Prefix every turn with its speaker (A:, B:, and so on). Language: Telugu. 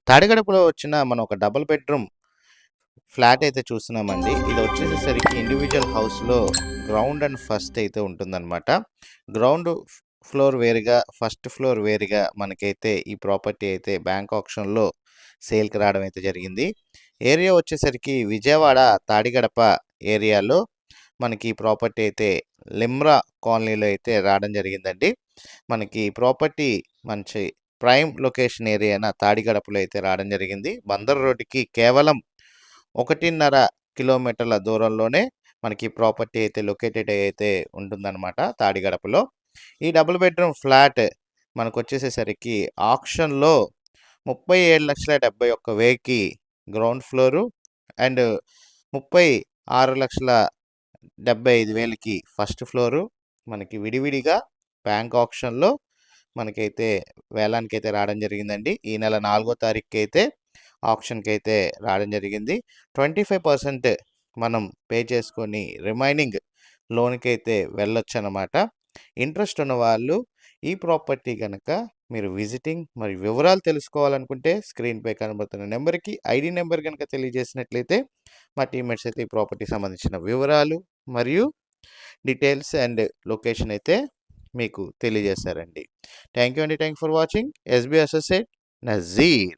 A: తాడిగడపలో వచ్చిన మనం ఒక డబుల్ బెడ్రూమ్ ఫ్లాట్ అయితే చూస్తున్నామండి. ఇది వచ్చేసేసరికి ఇండివిజువల్ హౌస్‌లో గ్రౌండ్ అండ్ ఫస్ట్ అయితే ఉంటుందన్నమాట. గ్రౌండ్ ఫ్లోర్ వేరుగా, ఫస్ట్ ఫ్లోర్ వేరుగా మనకైతే ఈ ప్రాపర్టీ అయితే బ్యాంక్ ఆక్షన్‌లో సేల్‌కి రావడం అయితే జరిగింది. ఏరియా వచ్చేసరికి విజయవాడ తాడిగడప ఏరియాలో మనకి ఈ ప్రాపర్టీ అయితే లిమ్రా కాలనీలో అయితే రావడం జరిగిందండి. మనకి ఈ ప్రాపర్టీ మంచి ప్రైమ్ లొకేషన్ ఏరియాన తాడిగడపలో అయితే రావడం జరిగింది. బందర్ రోడ్డుకి కేవలం 1.5 కిలోమీటర్ల దూరంలోనే మనకి ప్రాపర్టీ అయితే లొకేటెడ్ అయితే ఉంటుందన్నమాట తాడిగడపలో. ఈ డబుల్ బెడ్రూమ్ ఫ్లాట్ మనకొచ్చేసేసరికి ఆక్షన్‌లో 37,71,000కి గ్రౌండ్ ఫ్లోరు అండ్ 36,75,000కి ఫస్ట్ ఫ్లోరు మనకి విడివిడిగా బ్యాంక్ ఆక్షన్‌లో మనకైతే వేలానికైతే రావడం జరిగిందండి. ఈ నెల 4వ తారీఖుకైతే ఆప్షన్‌కైతే రావడం జరిగింది. 25% మనం పే చేసుకొని రిమైనింగ్ లోన్‌కైతే వెళ్ళొచ్చనమాట. ఇంట్రెస్ట్ ఉన్న వాళ్ళు ఈ ప్రాపర్టీ గనక మీరు విజిటింగ్ మరియు వివరాలు తెలుసుకోవాలనుకుంటే స్క్రీన్‌పై కనబడుతున్న నెంబర్‌కి ఐడీ నెంబర్ గనక తెలియజేసినట్లయితే మా టీమ్‌మేట్స్ అయితే ఈ ప్రాపర్టీకి సంబంధించిన వివరాలు మరియు డీటెయిల్స్ అండ్ లొకేషన్ అయితే మీకు తెలియజేస్తారండి. థ్యాంక్ యూ అండి. Thank for watching. SB associate Nazir.